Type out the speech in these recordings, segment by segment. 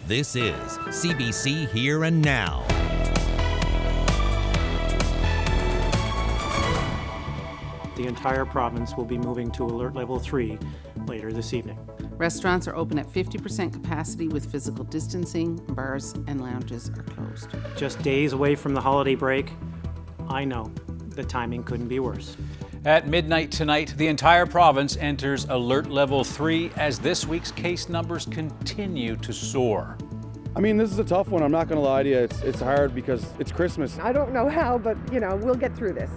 This is CBC Here and Now. The entire province will be moving to Alert Level 3 later this evening. Restaurants are open at 50% capacity with physical distancing. Bars and lounges are closed. Just days away from the holiday break, I know the timing couldn't be worse. At midnight tonight, the entire province enters Alert Level 3 as this week's case numbers continue to soar. I mean, this is a tough one. I'm not going to lie to you. It's hard because it's Christmas. I don't know how, but we'll get through this.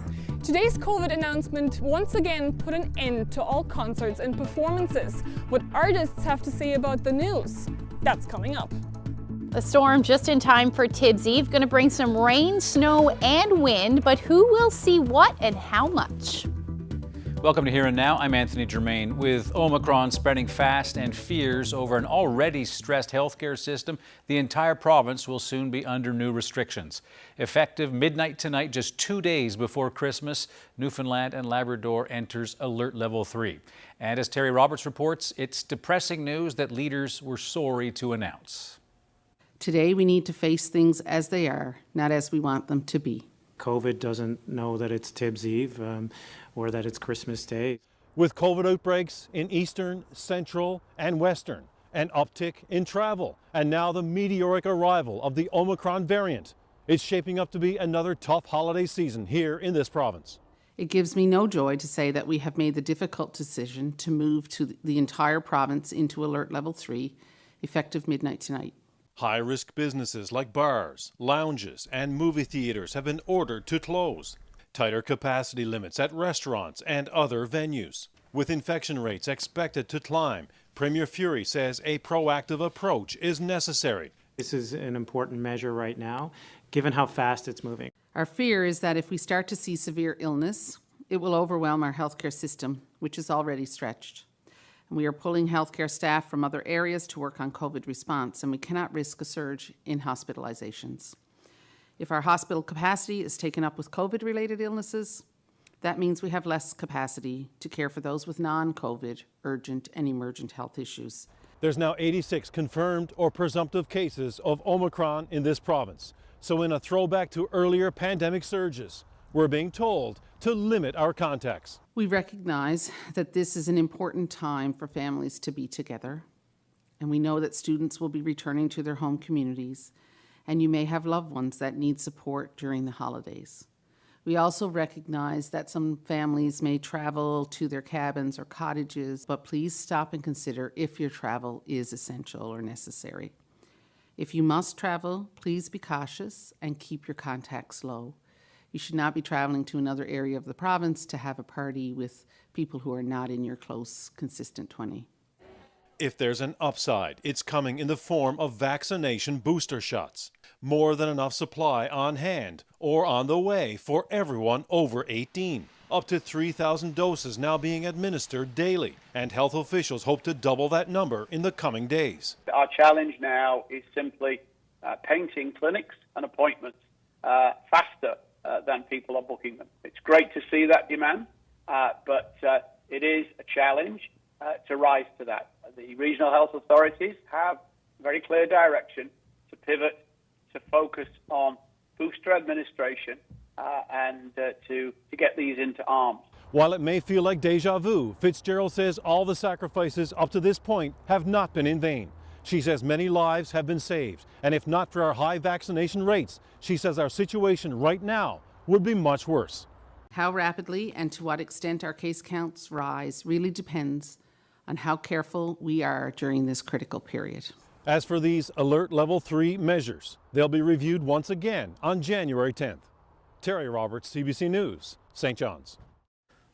Today's COVID announcement once again put an end to all concerts and performances. What artists have to say about the news, that's coming up. A storm just in time for Tibb's Eve, going to bring some rain, snow and wind, but who will see what and how much? Welcome to Here and Now. I'm Anthony Germain. With Omicron spreading fast and fears over an already stressed healthcare system, the entire province will soon be under new restrictions. Effective midnight tonight, just 2 days before Christmas, Newfoundland and Labrador enters Alert Level 3. And as Terry Roberts reports, it's depressing news that leaders were sorry to announce. Today we need to face things as they are, not as we want them to be. COVID doesn't know that it's Tibb's Eve or that it's Christmas Day. With COVID outbreaks in Eastern, Central and Western, an uptick in travel, and now the meteoric arrival of the Omicron variant, it's shaping up to be another tough holiday season here in this province. It gives me no joy to say that we have made the difficult decision to move to the entire province into Alert Level 3, effective midnight tonight. High-risk businesses like bars, lounges and movie theaters have been ordered to close. Tighter capacity limits at restaurants and other venues. With infection rates expected to climb, Premier Furey says a proactive approach is necessary. This is an important measure right now, given how fast it's moving. Our fear is that if we start to see severe illness, it will overwhelm our healthcare system, which is already stretched. And we are pulling healthcare staff from other areas to work on COVID response, and we cannot risk a surge in hospitalizations. If our hospital capacity is taken up with COVID-related illnesses, that means we have less capacity to care for those with non-COVID, urgent and emergent health issues. There's now 86 confirmed or presumptive cases of Omicron in this province. So in a throwback to earlier pandemic surges, we're being told to limit our contacts. We recognize that this is an important time for families to be together, and we know that students will be returning to their home communities, and you may have loved ones that need support during the holidays. We also recognize that some families may travel to their cabins or cottages, but please stop and consider if your travel is essential or necessary. If you must travel, please be cautious and keep your contacts low. You should not be traveling to another area of the province to have a party with people who are not in your close, consistent 20. If there's an upside, it's coming in the form of vaccination booster shots. More than enough supply on hand or on the way for everyone over 18. Up to 3,000 doses now being administered daily, and health officials hope to double that number in the coming days. Our challenge now is simply painting clinics and appointments faster than people are booking them. It's great to see that demand, but it is a challenge to rise to that. The regional health authorities have very clear direction to pivot to focus on booster administration and to get these into arms. While it may feel like deja vu, Fitzgerald says all the sacrifices up to this point have not been in vain. She says many lives have been saved, and if not for our high vaccination rates, she says our situation right now would be much worse. How rapidly and to what extent our case counts rise really depends on how careful we are during this critical period. As for these Alert Level 3 measures, they'll be reviewed once again on January 10th. Terry Roberts, CBC News, St. John's.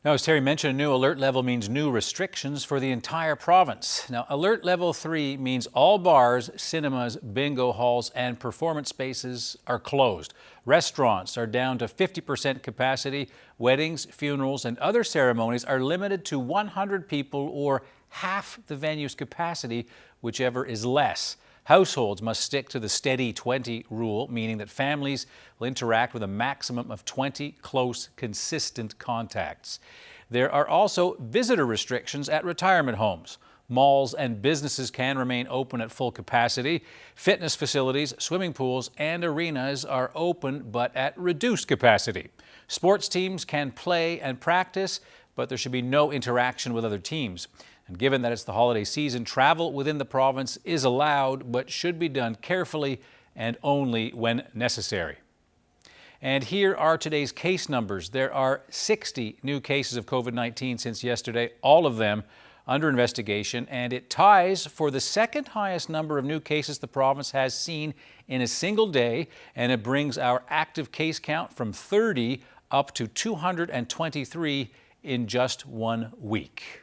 Now, as Terry mentioned, a new alert level means new restrictions for the entire province. Now, Alert Level 3 means all bars, cinemas, bingo halls, and performance spaces are closed. Restaurants are down to 50% capacity. Weddings, funerals, and other ceremonies are limited to 100 people or half the venue's capacity, whichever is less. Households must stick to the steady 20 rule, meaning that families will interact with a maximum of 20 close, consistent contacts. There are also visitor restrictions at retirement homes. Malls and businesses can remain open at full capacity. Fitness facilities, swimming pools, and arenas are open but at reduced capacity. Sports teams can play and practice, but there should be no interaction with other teams. And given that it's the holiday season, travel within the province is allowed, but should be done carefully and only when necessary. And here are today's case numbers. There are 60 new cases of COVID-19 since yesterday, all of them under investigation, and it ties for the second highest number of new cases the province has seen in a single day, and it brings our active case count from 30 up to 223 in just 1 week.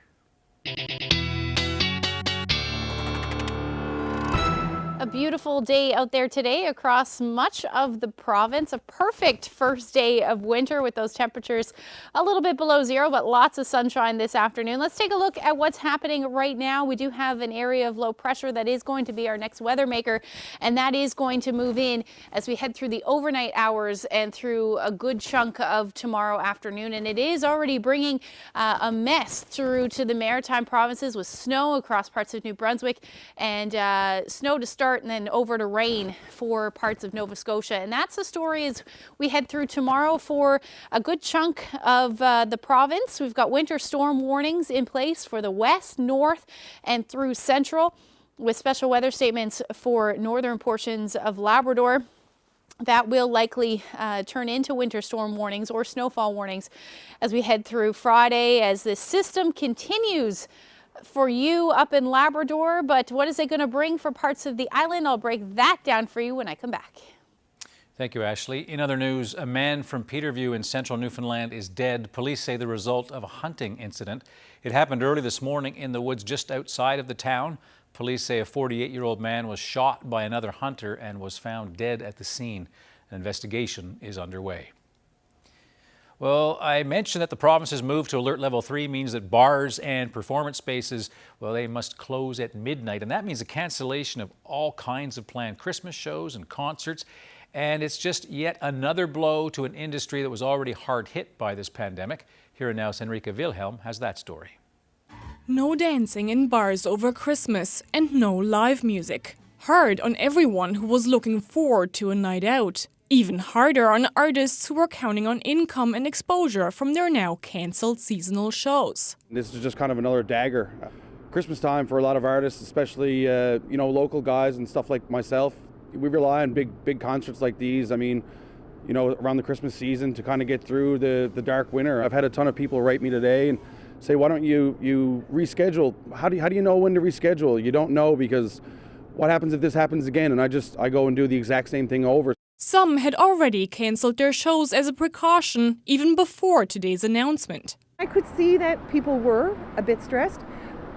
A beautiful day out there today across much of the province. A perfect first day of winter with those temperatures a little bit below zero, but lots of sunshine this afternoon. Let's take a look at what's happening right now. We do have an area of low pressure that is going to be our next weather maker, and that is going to move in as we head through the overnight hours and through a good chunk of tomorrow afternoon. And it is already bringing a mess through to the maritime provinces with snow across parts of New Brunswick and snow to start and then over to rain for parts of Nova Scotia. And that's the story as we head through tomorrow for a good chunk of the province. We've got winter storm warnings in place for the west, north, and through central, with special weather statements for northern portions of Labrador. That will likely turn into winter storm warnings or snowfall warnings as we head through Friday as this system continues for you up in Labrador. But what is it going to bring for parts of the island? I'll break that down for you when I come back. Thank you, Ashley. In other news, a man from Peterview in central Newfoundland is dead. Police say the result of a hunting incident. It happened early this morning in the woods just outside of the town. Police say a 48-year-old man was shot by another hunter and was found dead at the scene. An investigation is underway. Well, I mentioned that the province's move to Alert Level 3 means that bars and performance spaces, well, they must close at midnight. And that means a cancellation of all kinds of planned Christmas shows and concerts. And it's just yet another blow to an industry that was already hard hit by this pandemic. Here and now's Henrika Wilhelm has that story. No dancing in bars over Christmas and no live music. Hard on everyone who was looking forward to a night out. Even harder on artists who were counting on income and exposure from their now cancelled seasonal shows. This is just kind of another dagger. Christmas time for a lot of artists, especially local guys and stuff like myself. We rely on big concerts like these. I mean, around the Christmas season to kind of get through the dark winter. I've had a ton of people write me today and say, why don't you reschedule? How do you know when to reschedule? You don't know, because what happens if this happens again? And I go and do the exact same thing over. Some had already cancelled their shows as a precaution even before today's announcement. I could see that people were a bit stressed.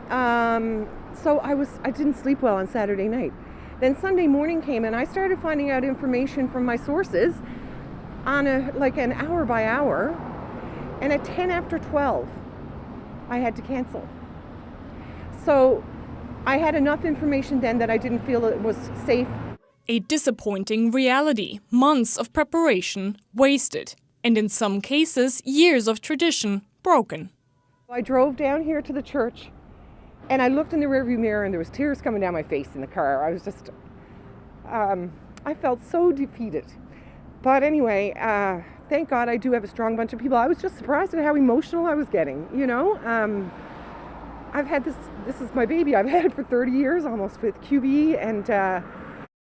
So I didn't sleep well on Saturday night. Then Sunday morning came and I started finding out information from my sources on an hour by hour. And at 10 after 12, I had to cancel. So I had enough information then that I didn't feel it was safe. A disappointing reality, months of preparation wasted, and in some cases, years of tradition broken. I drove down here to the church and I looked in the rearview mirror and there was tears coming down my face in the car. I was just, I felt so defeated. But anyway, thank God I do have a strong bunch of people. I was just surprised at how emotional I was getting, I've had this is my baby. I've had it for 30 years almost with QB, and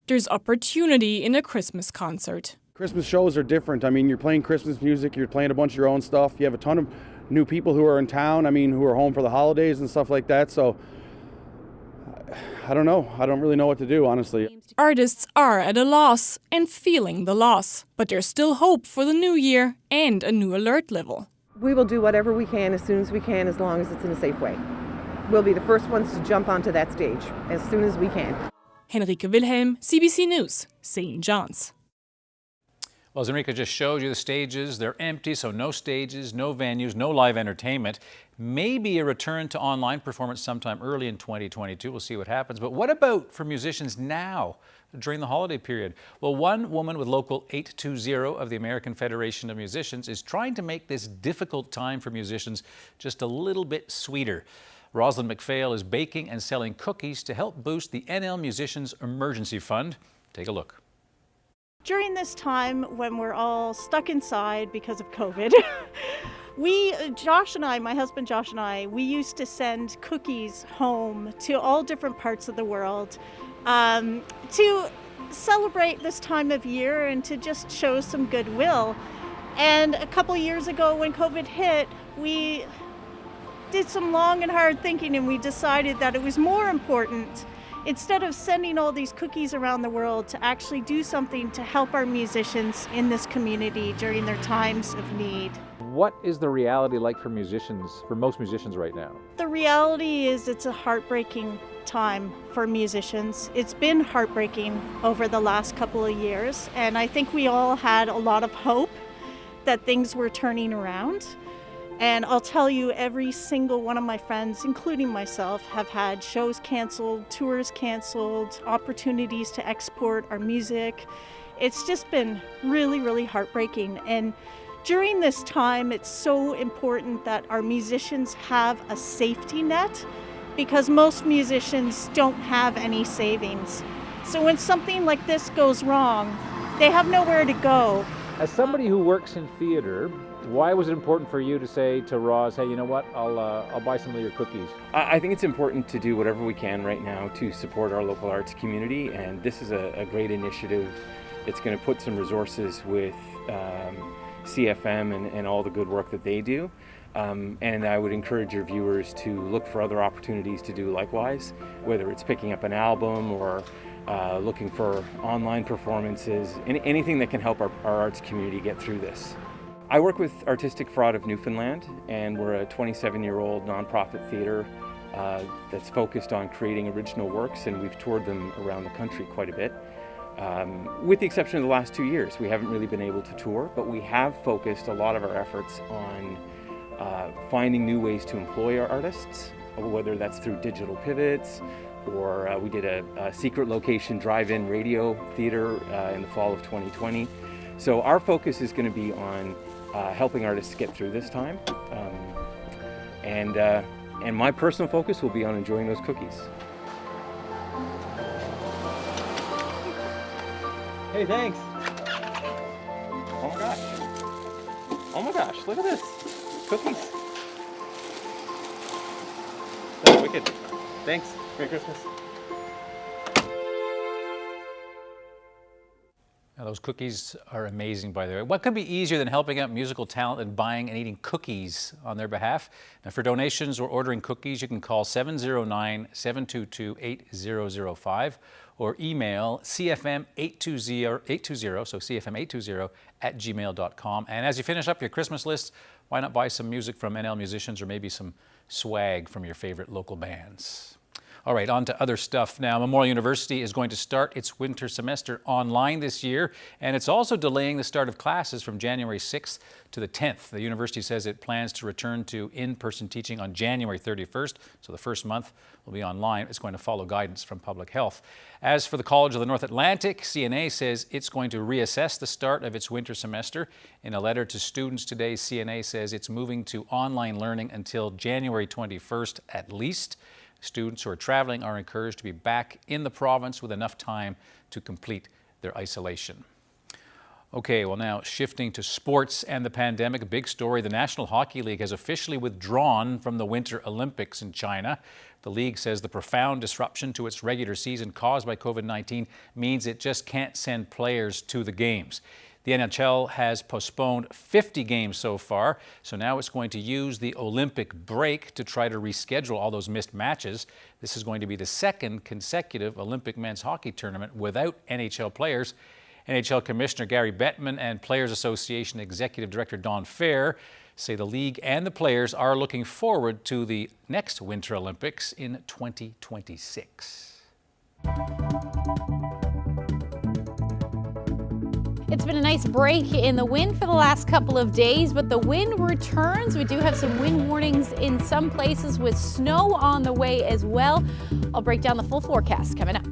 there's opportunity in a Christmas concert. Christmas shows are different. I mean, you're playing Christmas music, you're playing a bunch of your own stuff. You have a ton of new people who are in town, who are home for the holidays and stuff like that. So, I don't know. I don't really know what to do, honestly. Artists are at a loss and feeling the loss. But there's still hope for the new year and a new alert level. We will do whatever we can as soon as we can, as long as it's in a safe way. We'll be the first ones to jump onto that stage as soon as we can. Henrika Wilhelm, CBC News, St. John's. Well, as Enrica just showed you, the stages, they're empty, so no stages, no venues, no live entertainment. Maybe a return to online performance sometime early in 2022. We'll see what happens. But what about for musicians now during the holiday period? Well, one woman with Local 820 of the American Federation of Musicians is trying to make this difficult time for musicians just a little bit sweeter. Rosalind McPhail is baking and selling cookies to help boost the NL Musicians Emergency Fund. Take a look. During this time when we're all stuck inside because of COVID, Josh and I, my husband Josh and I, we used to send cookies home to all different parts of the world to celebrate this time of year and to just show some goodwill. And a couple years ago when COVID hit, we did some long and hard thinking, and we decided that it was more important, instead of sending all these cookies around the world, to actually do something to help our musicians in this community during their times of need. What is the reality like for musicians, for most musicians right now? The reality is it's a heartbreaking time for musicians. It's been heartbreaking over the last couple of years, and I think we all had a lot of hope that things were turning around. And I'll tell you, every single one of my friends, including myself, have had shows canceled, tours canceled, opportunities to export our music. It's just been really, really heartbreaking. And during this time, it's so important that our musicians have a safety net, because most musicians don't have any savings. So when something like this goes wrong, they have nowhere to go. As somebody who works in theater, why was it important for you to say to Roz, hey, you know what, I'll buy some of your cookies? I think it's important to do whatever we can right now to support our local arts community, and this is a great initiative. It's going to put some resources with CFM and all the good work that they do. And I would encourage your viewers to look for other opportunities to do likewise, whether it's picking up an album or looking for online performances, anything that can help our arts community get through this. I work with Artistic Fraud of Newfoundland, and we're a 27-year-old nonprofit theater that's focused on creating original works, and we've toured them around the country quite a bit. With the exception of the last 2 years, we haven't really been able to tour, but we have focused a lot of our efforts on finding new ways to employ our artists, whether that's through digital pivots, or we did a secret location drive-in radio theater in the fall of 2020. So our focus is going to be on helping artists get through this time, and my personal focus will be on enjoying those cookies. Hey, thanks. Oh my gosh. Oh my gosh, look at this. Cookies. That's wicked. Thanks. Merry Christmas. Now, those cookies are amazing, by the way. What could be easier than helping out musical talent than buying and eating cookies on their behalf? Now, for donations or ordering cookies, you can call 709-722-8005 or email cfm820, so cfm820 @gmail.com. And as you finish up your Christmas list, why not buy some music from NL Musicians or maybe some swag from your favorite local bands? All right, on to other stuff now. Memorial University is going to start its winter semester online this year, and it's also delaying the start of classes from January 6th to the 10th. The university says it plans to return to in-person teaching on January 31st, so the first month will be online. It's going to follow guidance from Public Health. As for the College of the North Atlantic, CNA says it's going to reassess the start of its winter semester. In a letter to students today, CNA says it's moving to online learning until January 21st at least. Students who are traveling are encouraged to be back in the province with enough time to complete their isolation. Okay, well now shifting to sports and the pandemic, a big story. The National Hockey League has officially withdrawn from the Winter Olympics in China. The league says the profound disruption to its regular season caused by COVID-19 means it just can't send players to the games. The NHL has postponed 50 games so far, so now it's going to use the Olympic break to try to reschedule all those missed matches. This is going to be the second consecutive Olympic men's hockey tournament without NHL players. NHL Commissioner Gary Bettman and Players Association Executive Director Don Fair say the league and the players are looking forward to the next Winter Olympics in 2026. It's been a nice break in the wind for the last couple of days, but the wind returns. We do have some wind warnings in some places with snow on the way as well. I'll break down the full forecast coming up.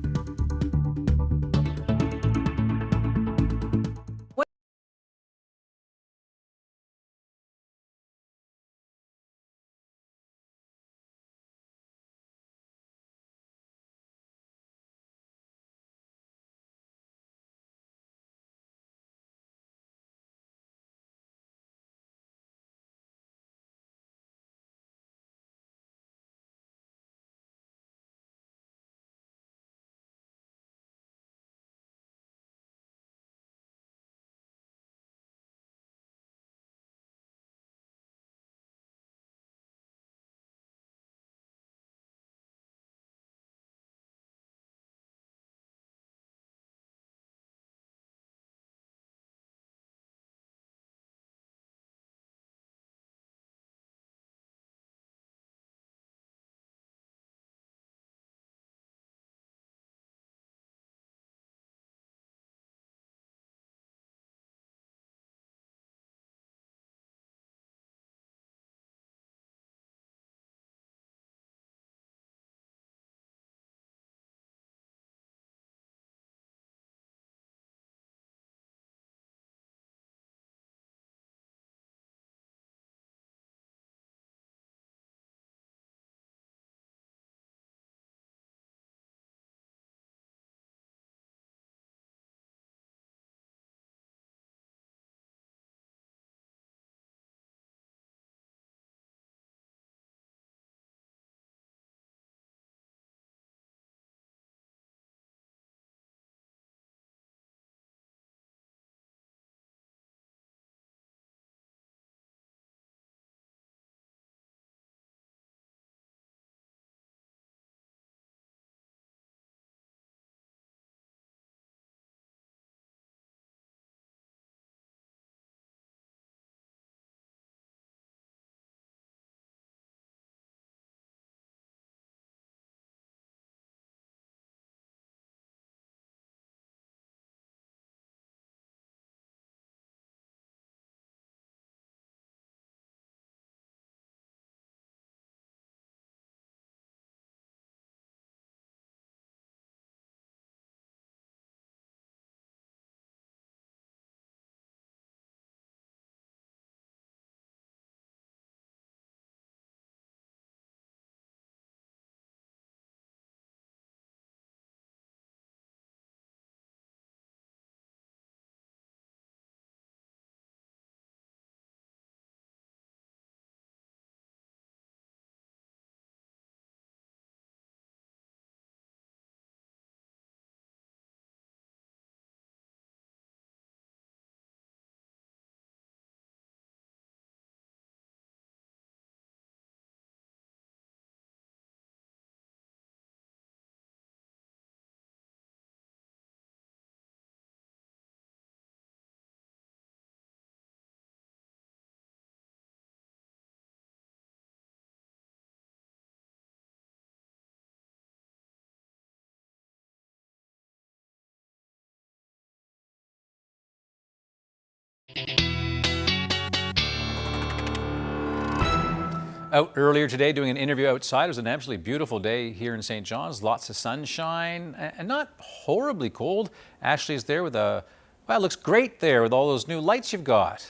out earlier today doing an interview outside. It was an absolutely beautiful day here in St. John's. Lots of sunshine and not horribly cold. Ashley's there with a, well, it looks great there with all those new lights you've got.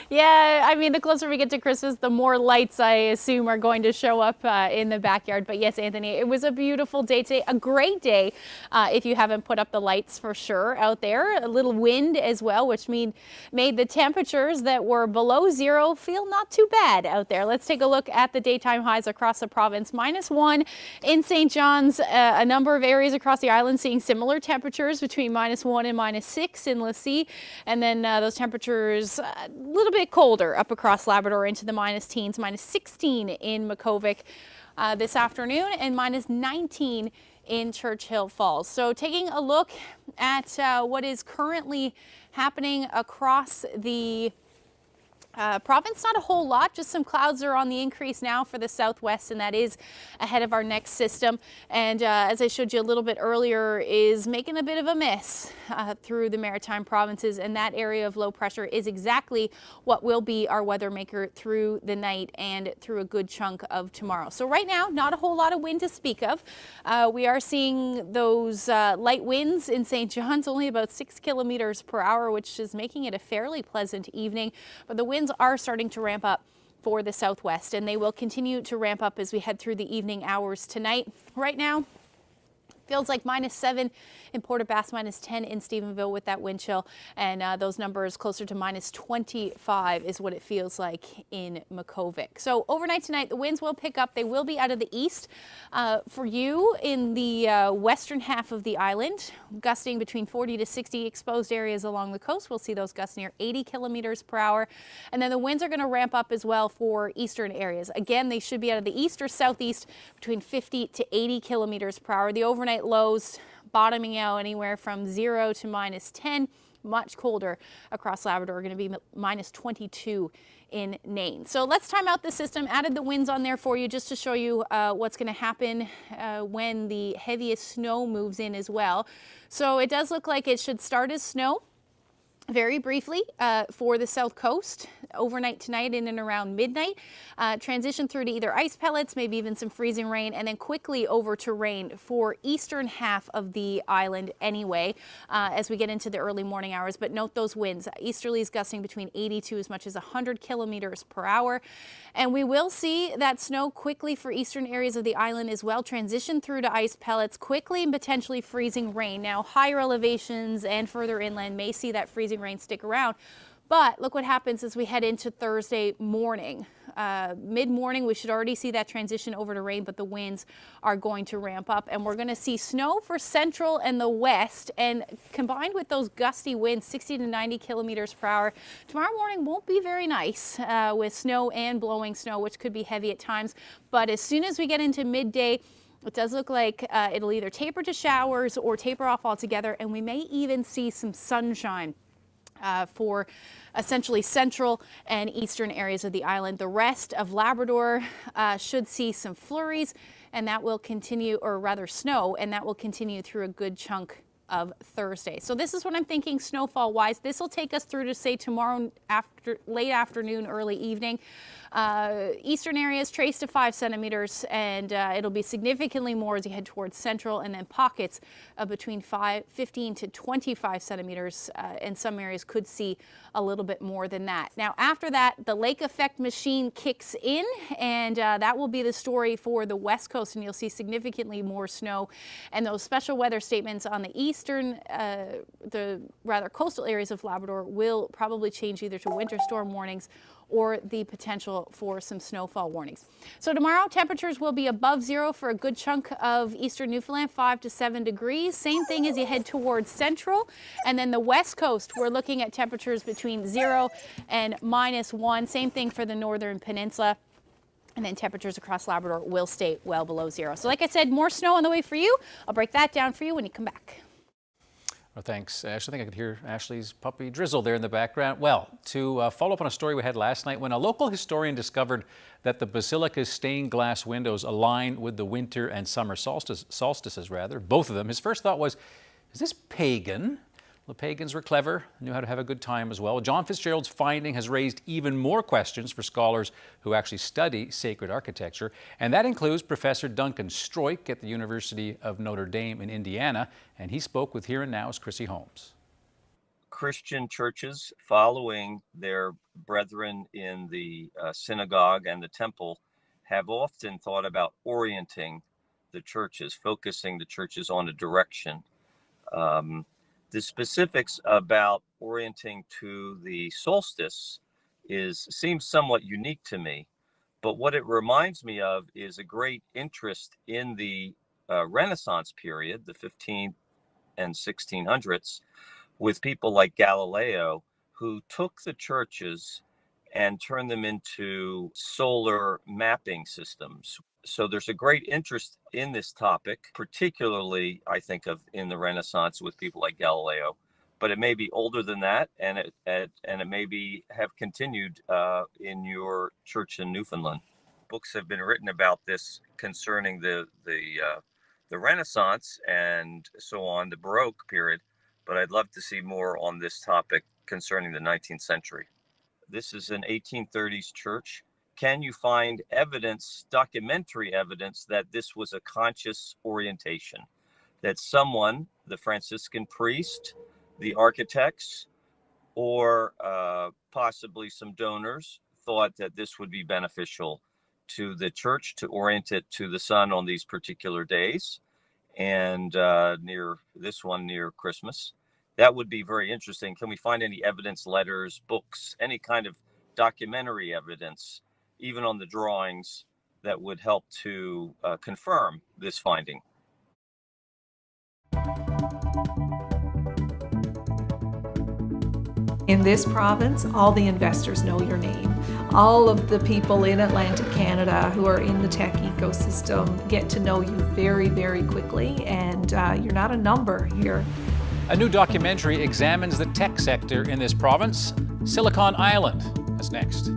Yeah, I mean, the closer we get to Christmas, the more lights I assume are going to show up in the backyard. But yes, Anthony, it was a beautiful day today, a great day if you haven't put up the lights for sure out there. A little wind as well, which made the temperatures that were below zero feel not too bad out there. Let's take a look at the daytime highs across the province. -1 in St. John's, a number of areas across the island seeing similar temperatures between -1 and -6 in Lassie. And then those temperatures a little bit colder up across Labrador into the -teens, -16 in Makovic this afternoon and -19 in Churchill Falls. So taking a look at what is currently happening across the province, not a whole lot, just some clouds are on the increase now for the southwest, and that is ahead of our next system. And as I showed you a little bit earlier, is making a bit of a mess through the maritime provinces, and that area of low pressure is exactly what will be our weather maker through the night and through a good chunk of tomorrow. So right now, not a whole lot of wind to speak of. We are seeing those light winds in St. John's, only about 6 kilometers per hour, which is making it a fairly pleasant evening, but the winds are starting to ramp up for the southwest, and they will continue to ramp up as we head through the evening hours tonight. Right now, feels like -7 in Port aux Basques, -10 in Stephenville with that wind chill, and those numbers closer to -25 is what it feels like in Makovic. So overnight tonight, the winds will pick up. They will be out of the east for you in the western half of the island, gusting between 40 to 60 exposed areas along the coast. We'll see those gusts near 80 kilometers per hour. And then the winds are going to ramp up as well for eastern areas. Again, they should be out of the east or southeast between 50 to 80 kilometers per hour. The overnight lows bottoming out anywhere from 0 to -10, much colder across Labrador. We're going to be -22 in Nain. So let's time out the system. Added the winds on there for you just to show you what's going to happen when the heaviest snow moves in as well. So it does look like it should start as snow very briefly for the south coast overnight tonight in and around midnight. Transition through to either ice pellets, maybe even some freezing rain, and then quickly over to rain for eastern half of the island anyway as we get into the early morning hours. But note those winds. Easterlies gusting between 80 to as much as 100 kilometers per hour. And we will see that snow quickly for eastern areas of the island as well. Transition through to ice pellets quickly and potentially freezing rain. Now higher elevations and further inland may see that freezing rain stick around. But look what happens as we head into Thursday morning. Mid-morning, we should already see that transition over to rain, but the winds are going to ramp up. And we're going to see snow for central and the west. And combined with those gusty winds, 60 to 90 kilometers per hour, tomorrow morning won't be very nice with snow and blowing snow, which could be heavy at times. But as soon as we get into midday, it does look like it'll either taper to showers or taper off altogether. And we may even see some sunshine for essentially central and eastern areas of the island. The rest of Labrador should see some flurries, and that will continue, or rather snow, and that will continue through a good chunk of Thursday. So this is what I'm thinking snowfall wise. This will take us through to say tomorrow late afternoon, early evening. Eastern areas trace to 5 centimeters, and it'll be significantly more as you head towards central, and then pockets of between 15 to 25 centimeters, and some areas could see a little bit more than that. Now after that, the lake effect machine kicks in, and that will be the story for the west coast, and you'll see significantly more snow, and those special weather statements on the eastern, the rather coastal areas of Labrador will probably change either to winter storm warnings or the potential for some snowfall warnings. So tomorrow, temperatures will be above zero for a good chunk of eastern Newfoundland, 5 to 7 degrees. Same thing as you head towards central. And then the west coast, we're looking at temperatures between 0 and -1. Same thing for the northern peninsula. And then temperatures across Labrador will stay well below zero. So like I said, more snow on the way for you. I'll break that down for you when you come back. Well, thanks, Ashley. I think I could hear Ashley's puppy Drizzle there in the background. Well, to follow up on a story we had last night when a local historian discovered that the basilica's stained glass windows align with the winter and summer solstices, both of them. His first thought was, is this pagan? The pagans were clever, knew how to have a good time as well. John Fitzgerald's finding has raised even more questions for scholars who actually study sacred architecture, and that includes Professor Duncan Stroik at the University of Notre Dame in Indiana, and he spoke with Here and Now's Chrissy Holmes. Christian churches following their brethren in the synagogue and the temple have often thought about orienting the churches, focusing the churches on a direction. The specifics about orienting to the solstice seems somewhat unique to me, but what it reminds me of is a great interest in the Renaissance period, the 15th and 1600s, with people like Galileo, who took the churches and turned them into solar mapping systems. So there's a great interest in this topic, particularly, I think, in the Renaissance with people like Galileo. But it may be older than that, and it may have continued in your church in Newfoundland. Books have been written about this concerning the Renaissance and so on, the Baroque period. But I'd love to see more on this topic concerning the 19th century. This is an 1830s church. Can you find evidence, documentary evidence, that this was a conscious orientation? That someone, the Franciscan priest, the architects, or possibly some donors, thought that this would be beneficial to the church to orient it to the sun on these particular days, and near Christmas. That would be very interesting. Can we find any evidence, letters, books, any kind of documentary evidence, even on the drawings, that would help to confirm this finding? In this province, all the investors know your name. All of the people in Atlantic Canada who are in the tech ecosystem get to know you very, very quickly, and you're not a number here. A new documentary examines the tech sector in this province. Silicon Island. That's next.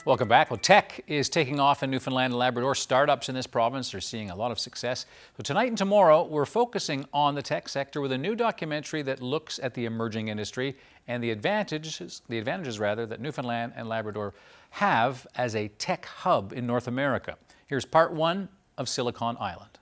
Welcome back. Well, tech is taking off in Newfoundland and Labrador. Startups in this province are seeing a lot of success. So tonight and tomorrow, we're focusing on the tech sector with a new documentary that looks at the emerging industry and the advantages that Newfoundland and Labrador have as a tech hub in North America. Here's part one of Silicon Island.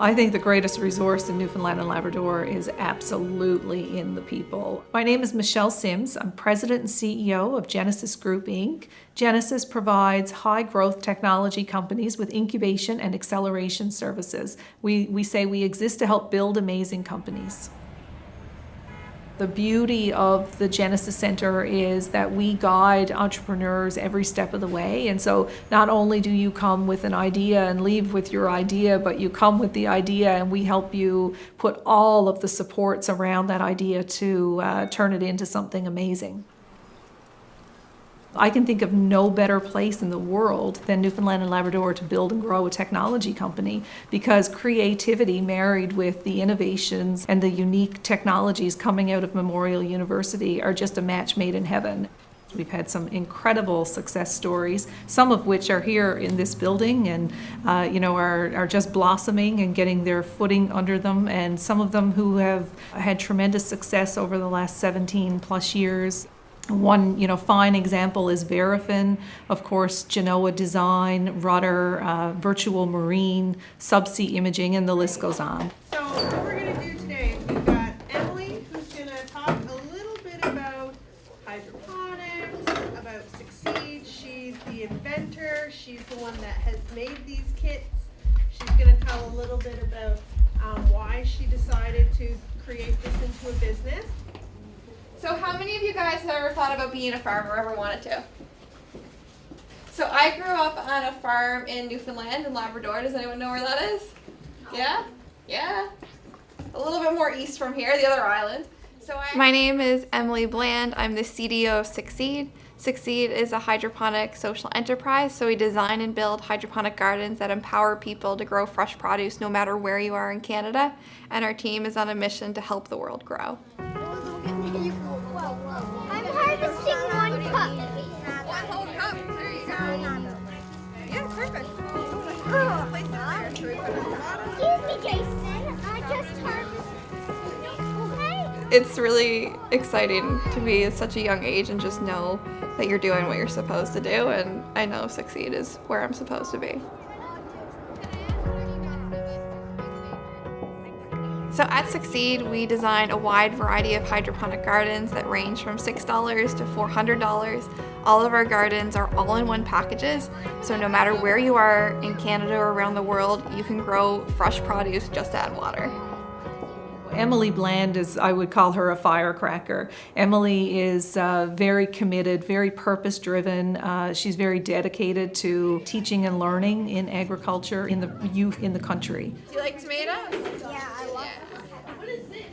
I think the greatest resource in Newfoundland and Labrador is absolutely in the people. My name is Michelle Sims. I'm President and CEO of Genesis Group, Inc. Genesis provides high-growth technology companies with incubation and acceleration services. We say we exist to help build amazing companies. The beauty of the Genesis Center is that we guide entrepreneurs every step of the way. And so not only do you come with an idea and leave with your idea, but you come with the idea and we help you put all of the supports around that idea to turn it into something amazing. I can think of no better place in the world than Newfoundland and Labrador to build and grow a technology company, because creativity married with the innovations and the unique technologies coming out of Memorial University are just a match made in heaven. We've had some incredible success stories, some of which are here in this building and are just blossoming and getting their footing under them, and some of them who have had tremendous success over the last 17 plus years. One fine example is Verifin, of course, Genoa Design, Rudder, Virtual Marine, Subsea Imaging, and the list goes on. So what we're going to do today is we've got Emily, who's going to talk a little bit about hydroponics, about Succeed. She's the inventor. She's the one that has made these kits. She's going to tell a little bit about why she decided to create this into a business. So how many of you guys have ever thought about being a farmer or ever wanted to? So I grew up on a farm in Newfoundland and Labrador. Does anyone know where that is? Yeah? Yeah. A little bit more east from here, the other island. My name is Emily Bland. I'm the CDO of Succeed. Succeed is a hydroponic social enterprise, so we design and build hydroponic gardens that empower people to grow fresh produce no matter where you are in Canada, and our team is on a mission to help the world grow. I'm harvesting one cup. One whole cup. There you go. Yeah, perfect. Place it there. So we put it at the bottom. Excuse me, Jason. I just harvested. Okay. It's really exciting to be at such a young age and just know that you're doing what you're supposed to do, and I know Succeed is where I'm supposed to be. So at Succeed, we design a wide variety of hydroponic gardens that range from $6 to $400. All of our gardens are all-in-one packages, so no matter where you are in Canada or around the world, you can grow fresh produce, just add water. Emily Bland is, I would call her a firecracker. Emily is very committed, very purpose-driven. She's very dedicated to teaching and learning in agriculture in the youth in the country. Do you like tomatoes? Yeah, I love it. What is this?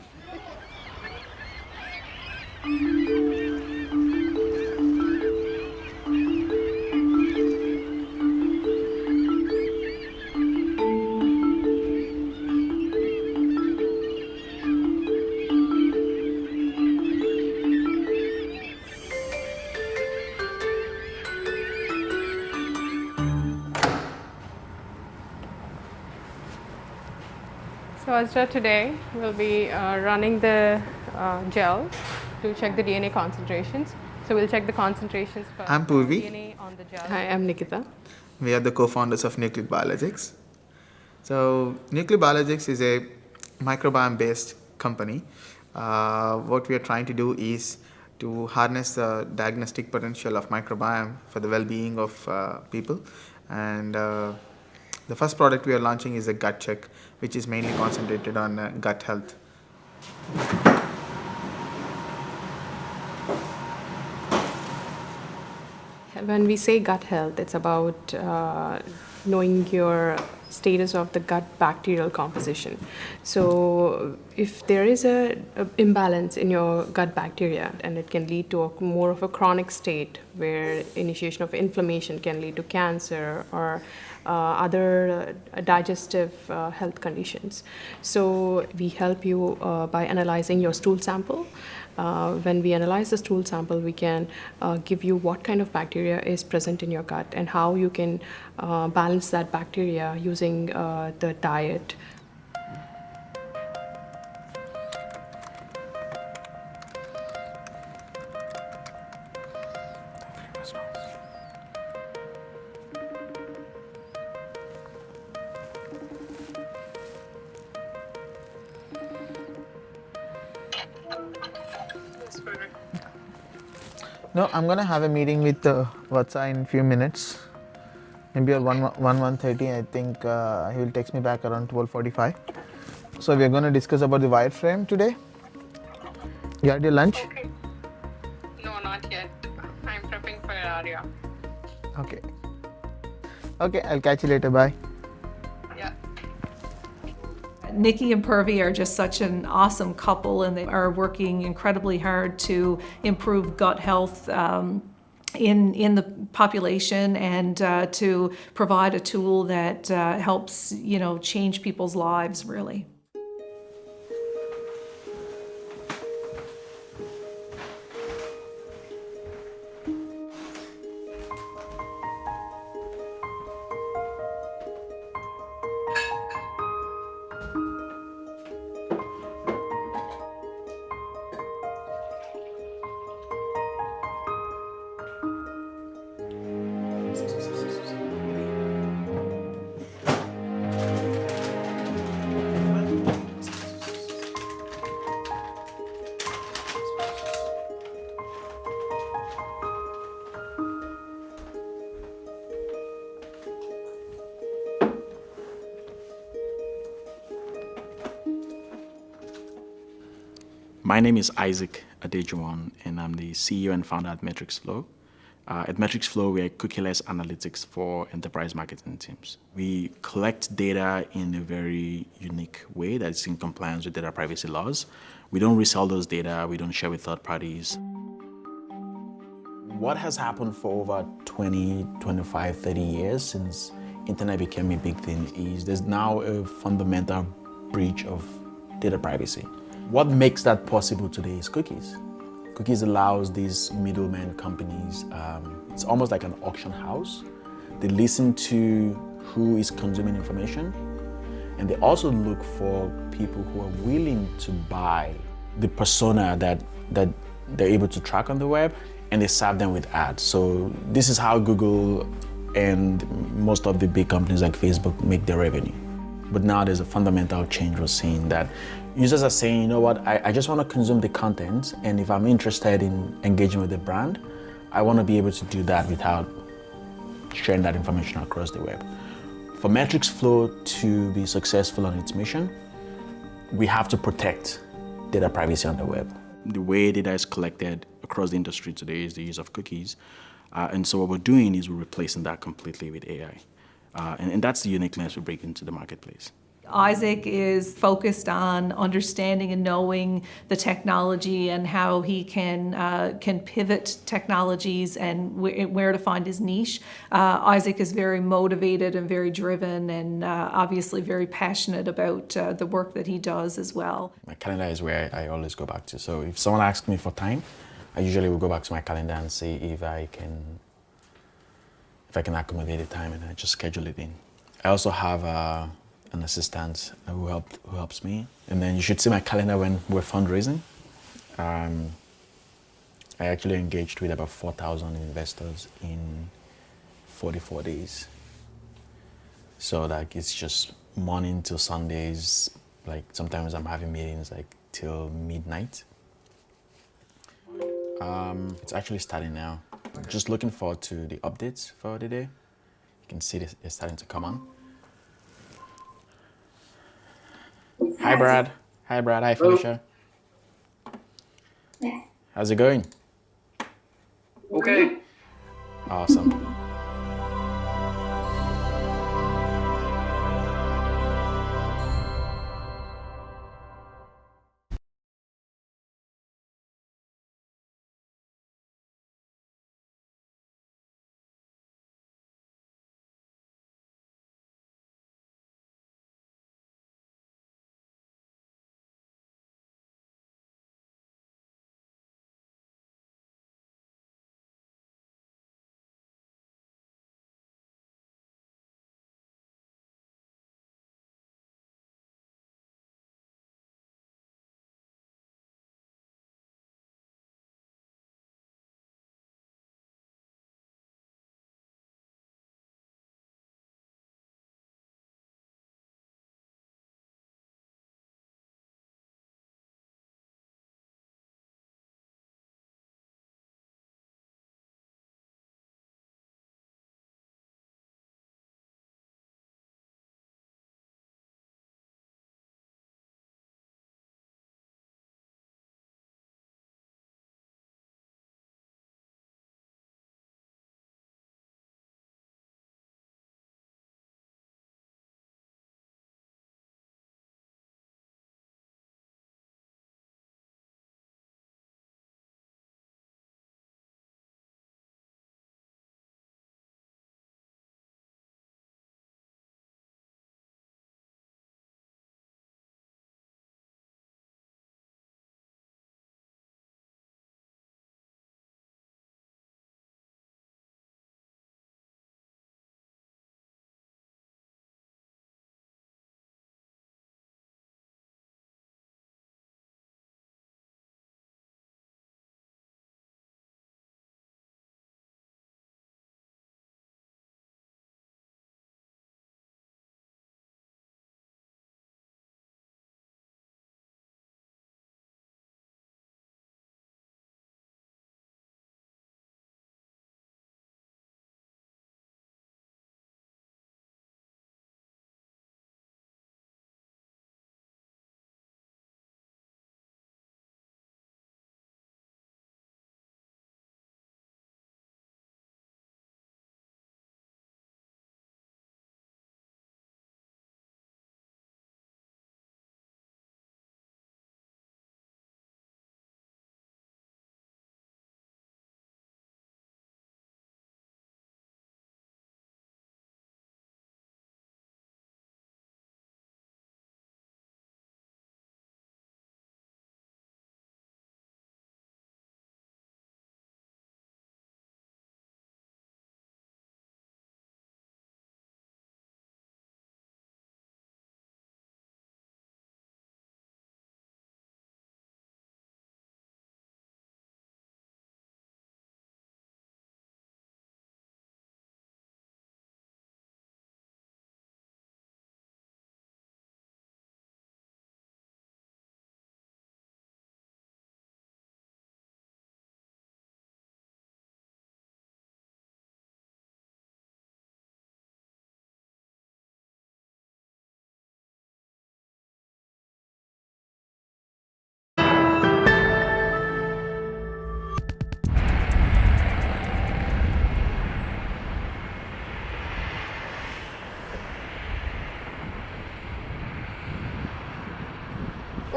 So as of today, we'll be running the gel to check the DNA concentrations. So we'll check the concentrations for I'm Purvi. DNA on the gel. Hi, I'm Nikita. We are the co-founders of Nucleic Biologics. So Nucleic Biologics is a microbiome-based company. What we are trying to do is to harness the diagnostic potential of microbiome for the well-being of people. And the first product we are launching is a gut check, which is mainly concentrated on gut health. When we say gut health, it's about knowing your status of the gut bacterial composition. So if there is a imbalance in your gut bacteria, and it can lead to more of a chronic state where initiation of inflammation can lead to cancer or other digestive health conditions. So we help you by analyzing your stool sample. When we analyze the stool sample, we can give you what kind of bacteria is present in your gut and how you can balance that bacteria using the diet. No, I'm gonna have a meeting with Vatsa in a few minutes. Maybe at 1:30. I think he will text me back around 12:45. So we are gonna discuss about the wireframe today. You had your lunch? Okay. No, not yet. I'm prepping for Aria. Okay. Okay, I'll catch you later. Bye. Nikki and Purvi are just such an awesome couple, and they are working incredibly hard to improve gut health in the population and to provide a tool that helps, change people's lives, really. My name is Isaac Adejuwon, and I'm the CEO and founder at Metrics Flow. At Metrics Flow, we are Cookieless analytics for enterprise marketing teams. We collect data in a very unique way that's in compliance with data privacy laws. We don't resell those data, we don't share with third parties. What has happened for over 20, 25, 30 years since internet became a big thing is there's now a fundamental breach of data privacy. What makes that possible today is cookies. Cookies allows these middlemen companies, it's almost like an auction house. They listen to who is consuming information, and they also look for people who are willing to buy the persona that they're able to track on the web, and they serve them with ads. So this is how Google and most of the big companies like Facebook make their revenue. But now there's a fundamental change we're seeing that users are saying, you know what, I just want to consume the content, and if I'm interested in engaging with the brand, I want to be able to do that without sharing that information across the web. For Metrics Flow to be successful on its mission, we have to protect data privacy on the web. The way data is collected across the industry today is the use of cookies. And so what we're doing is we're replacing that completely with AI. And that's the uniqueness we bring into the marketplace. Isaac is focused on understanding and knowing the technology and how he can pivot technologies and where to find his niche. Isaac is very motivated and very driven and obviously very passionate about the work that he does as well. My calendar is where I always go back to. So if someone asks me for time, I usually will go back to my calendar and see if I can accommodate the time, and I just schedule it in. I also have an assistant who helps me. And then you should see my calendar when we're fundraising. I actually engaged with about 4,000 investors in 44 days. So like it's just morning till Sundays. Like sometimes I'm having meetings like till midnight. It's actually starting now. Just looking forward to the updates for the day. You can see it's starting to come on. Hi Brad. Hi Brad. Hi Felicia. How's it going? Okay. Awesome.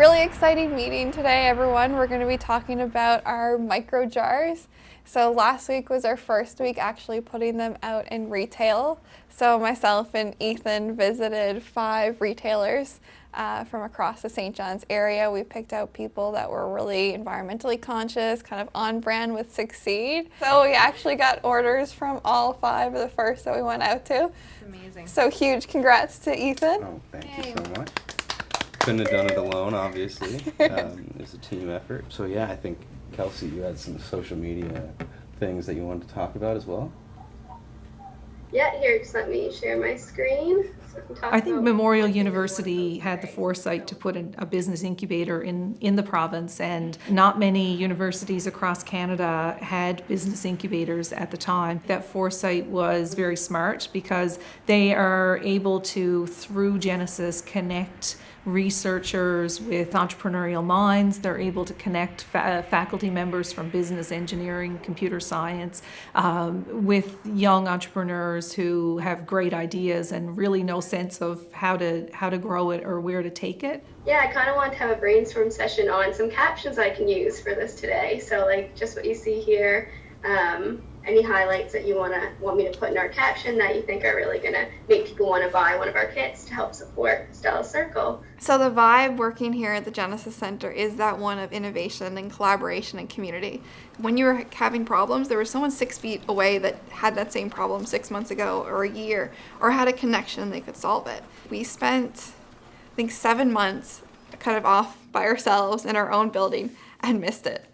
Really exciting meeting today, everyone. We're going to be talking about our micro jars. So last week was our first week actually putting them out in retail. So myself and Ethan visited 5 retailers from across the St. John's area. We picked out people that were really environmentally conscious, kind of on brand with Succeed. So we actually got orders from all 5 of the first that we went out to. Amazing. So huge congrats to Ethan. Oh, thank you so much. Couldn't have done it alone, obviously. It's a team effort. So yeah, I think, Kelsey, you had some social media things that you wanted to talk about as well? Yeah, here, just let me share my screen. I think Memorial University had the foresight to put a business incubator in the province, and not many universities across Canada had business incubators at the time. That foresight was very smart because they are able to, through Genesis, connect researchers with entrepreneurial minds. They're able to connect faculty members from business, engineering, computer science with young entrepreneurs who have great ideas and really no sense of how to grow it or where to take it. Yeah, I kind of want to have a brainstorm session on some captions I can use for this today. So like just what you see here, any highlights that you want me to put in our caption that you think are really going to make people want to buy one of our kits to help support Stella Circle. So the vibe working here at the Genesis Center is that one of innovation and collaboration and community. When you were having problems, there was someone 6 feet away that had that same problem 6 months ago or a year, or had a connection they could solve it. We spent, I think, 7 months kind of off by ourselves in our own building and missed it.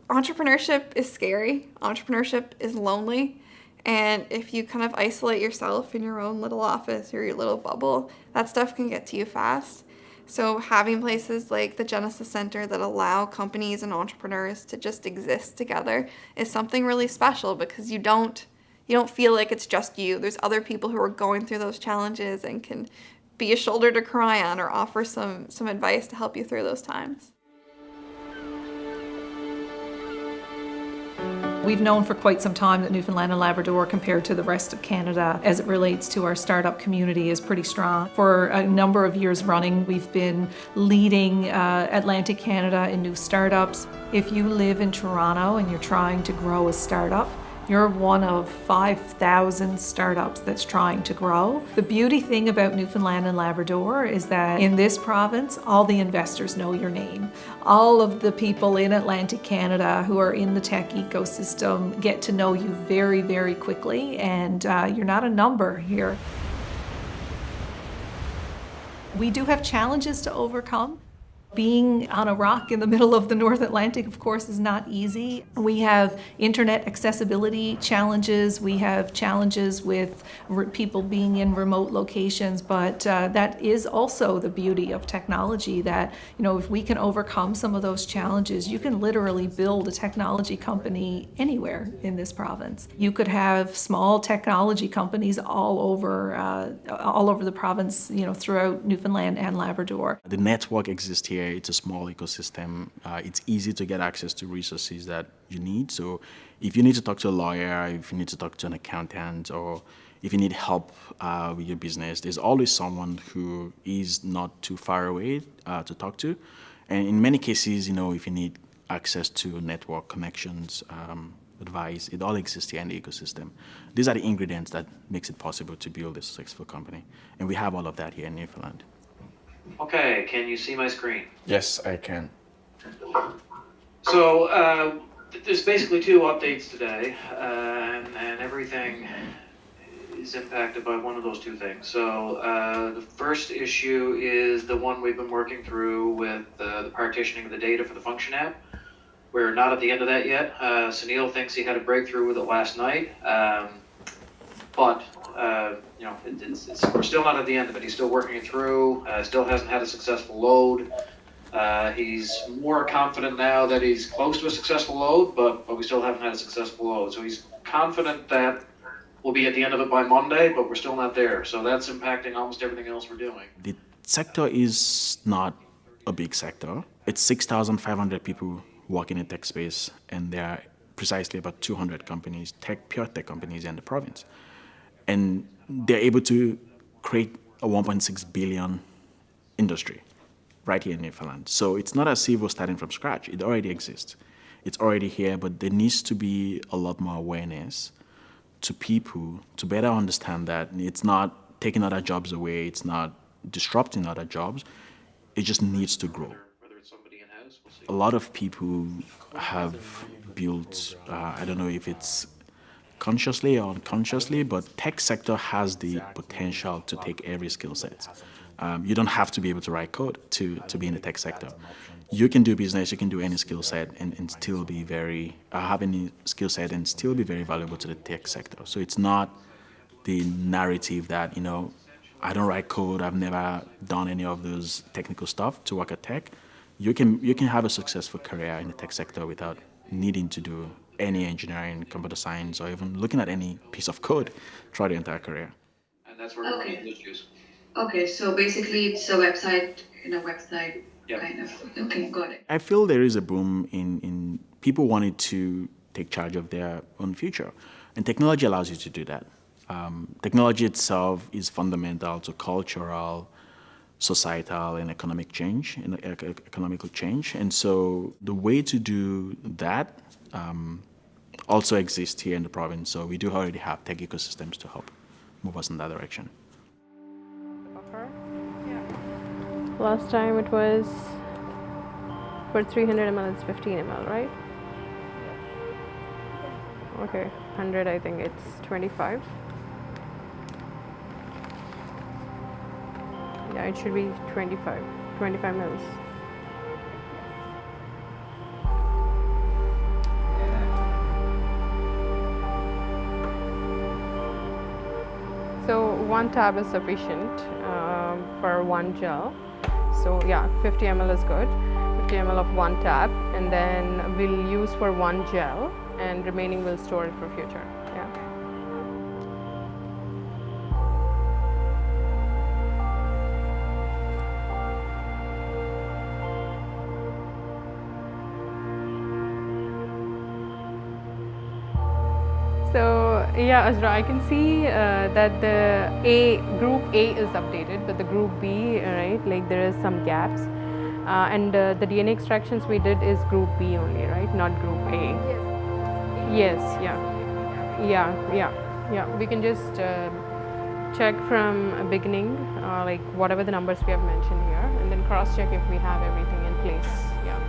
Entrepreneurship is scary. Entrepreneurship is lonely. And if you kind of isolate yourself in your own little office or your little bubble, that stuff can get to you fast. So having places like the Genesis Center that allow companies and entrepreneurs to just exist together is something really special, because you don't feel like it's just you. There's other people who are going through those challenges and can be a shoulder to cry on or offer some advice to help you through those times. We've known for quite some time that Newfoundland and Labrador, compared to the rest of Canada, as it relates to our startup community, is pretty strong. For a number of years running, we've been leading Atlantic Canada in new startups. If you live in Toronto and you're trying to grow a startup, you're one of 5,000 startups that's trying to grow. The beauty thing about Newfoundland and Labrador is that in this province, all the investors know your name. All of the people in Atlantic Canada who are in the tech ecosystem get to know you very, very quickly, and you're not a number here. We do have challenges to overcome. Being on a rock in the middle of the North Atlantic, of course, is not easy. We have internet accessibility challenges. We have challenges with people being in remote locations, but that is also the beauty of technology, that, if we can overcome some of those challenges, you can literally build a technology company anywhere in this province. You could have small technology companies all over the province, throughout Newfoundland and Labrador. The network exists here. It's a small ecosystem. It's easy to get access to resources that you need. So if you need to talk to a lawyer, if you need to talk to an accountant, or if you need help with your business, there's always someone who is not too far away to talk to. And in many cases, if you need access to network connections, advice, it all exists here in the ecosystem. These are the ingredients that makes it possible to build a successful company. And we have all of that here in Newfoundland. Okay, can you see my screen? Yes, I can. So there's basically 2 updates today, and everything is impacted by one of those 2 things. So the first issue is the one we've been working through with the partitioning of the data for the Function app. We're not at the end of that yet. Sunil thinks he had a breakthrough with it last night, but we're still not at the end of it. He's still working it through, still hasn't had a successful load. He's more confident now that he's close to a successful load, but we still haven't had a successful load. So he's confident that we'll be at the end of it by Monday, but we're still not there. So that's impacting almost everything else we're doing. The sector is not a big sector. It's 6,500 people work in the tech space, and there are precisely about 200 companies, pure tech companies in the province. And they're able to create a $1.6 billion industry right here in Newfoundland. So it's not as if we're starting from scratch. It already exists. It's already here, but there needs to be a lot more awareness to people to better understand that it's not taking other jobs away, it's not disrupting other jobs, it just needs to grow. A lot of people have built, I don't know if it's consciously or unconsciously, but tech sector has the potential to take every skill set. You don't have to be able to write code to be in the tech sector. You can do business, you can do any skill set and still be have any skill set and still be very valuable to the tech sector. So it's not the narrative that, I don't write code, I've never done any of those technical stuff to work at tech. You can have a successful career in the tech sector without needing to do any engineering, computer science, or even looking at any piece of code throughout the entire career. And that's where we're making issues. Okay, so basically it's a website, Yep. kind of. Okay, got it. I feel there is a boom in people wanting to take charge of their own future, and technology allows you to do that. Technology itself is fundamental to cultural, societal, and economical change, and so the way to do that also exists here in the province. So we do already have tech ecosystems to help move us in that direction. Last time it was for 300 ml, it's 15 ml, right? Okay, 100, I think it's 25. Yeah, it should be 25 mils. So 1 tab is sufficient for 1 gel. So yeah, 50 ml is good. 50 ml of 1 tab, and then we'll use for 1 gel, and remaining we'll store it for future. Yeah. So yeah, Azra, I can see that the group A is updated, but the group B, right, like there is some gaps. And the DNA extractions we did is group B only, right, not group A. Yes, yeah. We can just check from beginning, like whatever the numbers we have mentioned here, and then cross-check if we have everything in place. Yeah.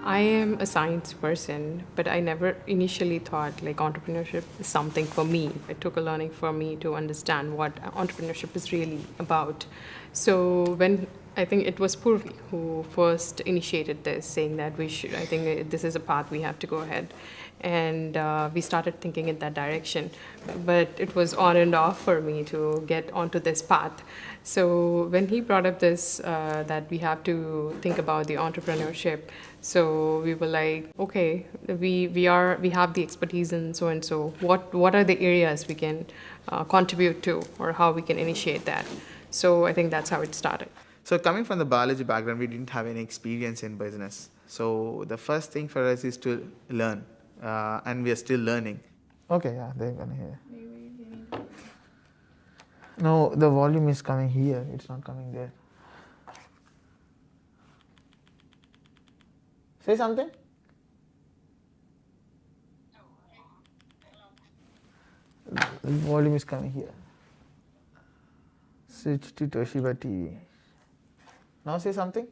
I am a science person, but I never initially thought like entrepreneurship is something for me. It took a learning for me to understand what entrepreneurship is really about. So when I think it was Purvi who first initiated this, saying that I think this is a path we have to go ahead. And we started thinking in that direction. But it was on and off for me to get onto this path. So when he brought up this, that we have to think about the entrepreneurship, so we were like, okay, we have the expertise in so and so. What are the areas we can contribute to, or how we can initiate that? So I think that's how it started. So coming from the biology background, we didn't have any experience in business. So the first thing for us is to learn, and we are still learning. Okay, yeah, they're gonna hear. No, the volume is coming here. It's not coming there. Say something. The volume is coming here. Switch to Toshiba TV. Now say something.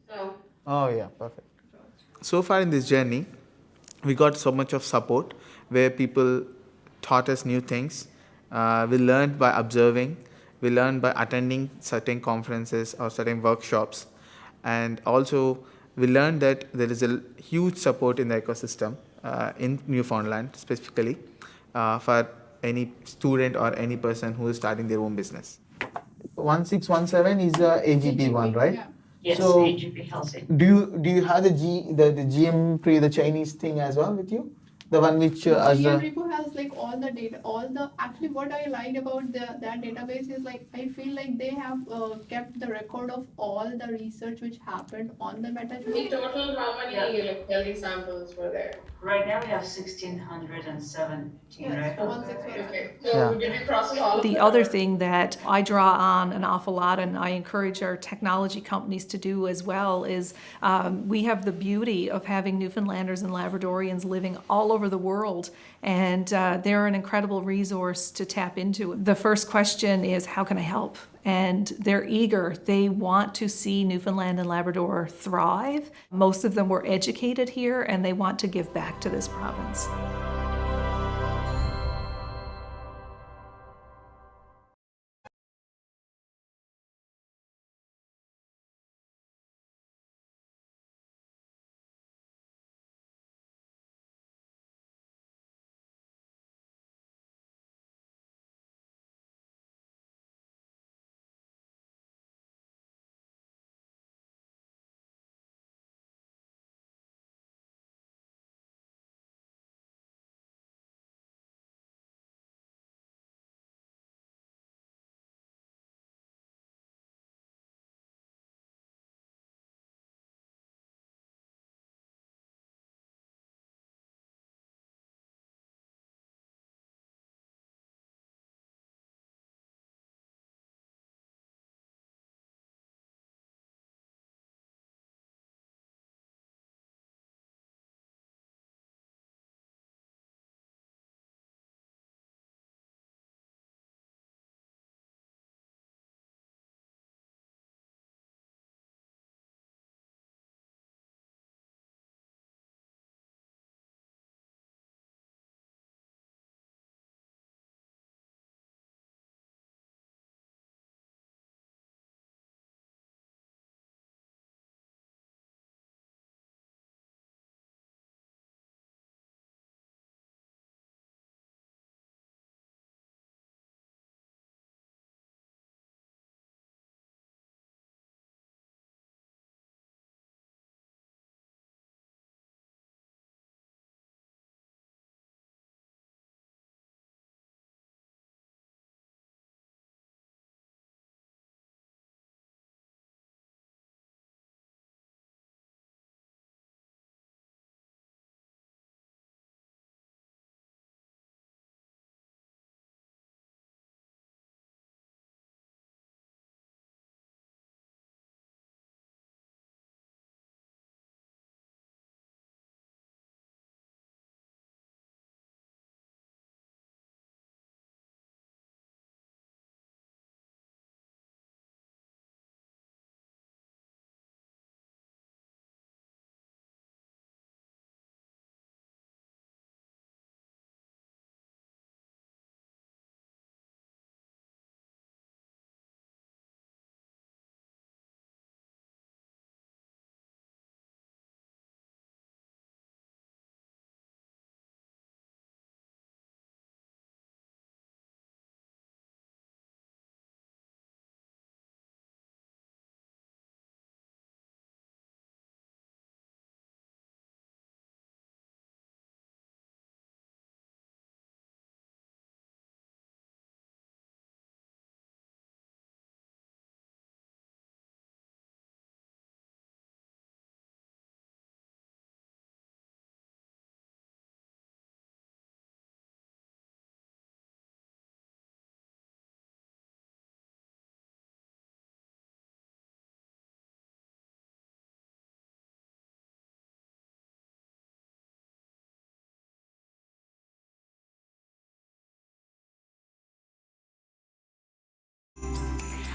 So. Oh yeah, perfect. So far in this journey, we got so much of support where people taught us new things. We learned by observing. We learned by attending certain conferences or certain workshops. And also, we learned that there is a huge support in the ecosystem in Newfoundland specifically for any student or any person who is starting their own business. 1617 is the AGP one, right? Yeah. Yes, so AGP Helsinki. Do you have the GM pre, the Chinese thing as well with you? The one which Azure Repo has like all the data, actually what I liked about that database is like, I feel like they have kept the record of all the research which happened on the metagenomics. In total, how many electricity samples were there? Right now we have 1,617, right? Okay. So did you process all of them? The other thing that I draw on an awful lot, and I encourage our technology companies to do as well, is we have the beauty of having Newfoundlanders and Labradorians living all over the world, and they're an incredible resource to tap into. The first question is, how can I help? And they're eager. They want to see Newfoundland and Labrador thrive. Most of them were educated here, and they want to give back to this province.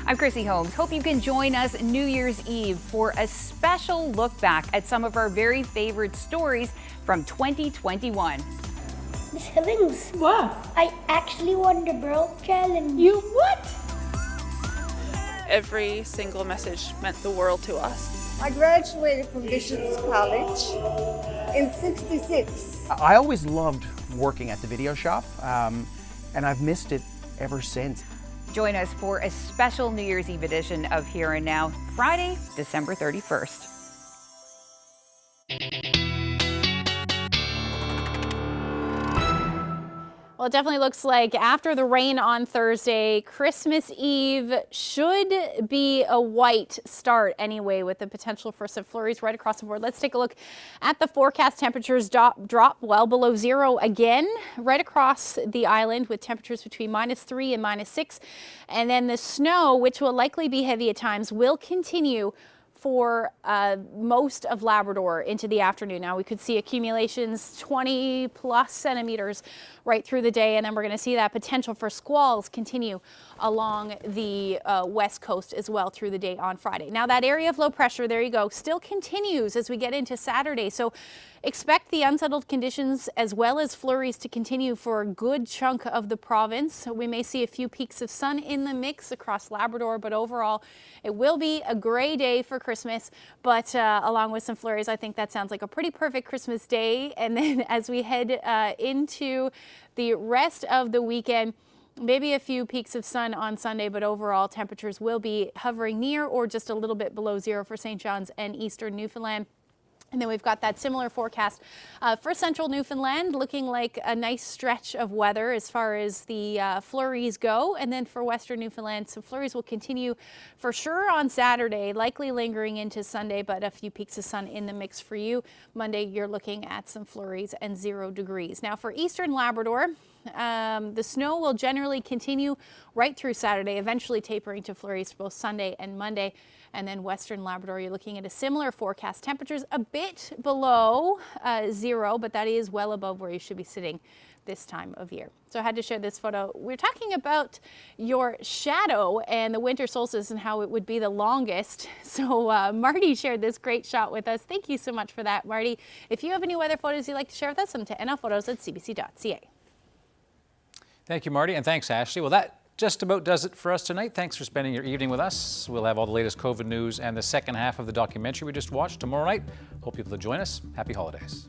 I'm Chrissy Holmes. Hope you can join us New Year's Eve for a special look back at some of our very favorite stories from 2021. Miss Hillings. What? I actually won the Braille Challenge. You what? Every single message meant the world to us. I graduated from Bishop's College in '66. I always loved working at the video shop, and I've missed it ever since. Join us for a special New Year's Eve edition of Here and Now, Friday, December 31st. Well, it definitely looks like after the rain on Thursday, Christmas Eve should be a white start anyway, with the potential for some flurries right across the board. Let's take a look at the forecast. Temperatures drop well below zero again right across the island, with temperatures between -3 and -6. And then the snow, which will likely be heavy at times, will continue for most of Labrador into the afternoon. Now we could see accumulations 20 plus centimeters right through the day, and then we're going to see that potential for squalls continue along the west coast as well through the day on Friday. Now that area of low pressure, there you go, still continues as we get into Saturday. So expect the unsettled conditions as well as flurries to continue for a good chunk of the province. We may see a few peaks of sun in the mix across Labrador, but overall it will be a gray day for Christmas, but along with some flurries, I think that sounds like a pretty perfect Christmas day. And then as we head into the rest of the weekend, maybe a few peaks of sun on Sunday, but overall temperatures will be hovering near or just a little bit below zero for St. John's and eastern Newfoundland. And then we've got that similar forecast for central Newfoundland, looking like a nice stretch of weather as far as the flurries go. And then for western Newfoundland, some flurries will continue for sure on Saturday, likely lingering into Sunday, but a few peaks of sun in the mix for you. Monday, you're looking at some flurries and 0 degrees. Now for eastern Labrador, the snow will generally continue right through Saturday, eventually tapering to flurries for both Sunday and Monday. And then western Labrador, you're looking at a similar forecast. Temperatures a bit below zero, but that is well above where you should be sitting this time of year. So I had to share this photo. We're talking about your shadow and the winter solstice and how it would be the longest. So Marty shared this great shot with us. Thank you so much for that, Marty. If you have any weather photos you'd like to share with us, send them to nlphotos@cbc.ca. Thank you, Marty, and thanks, Ashley. Well, that just about does it for us tonight. Thanks for spending your evening with us. We'll have all the latest COVID news and the second half of the documentary we just watched tomorrow night. Hope you'll join us. Happy holidays.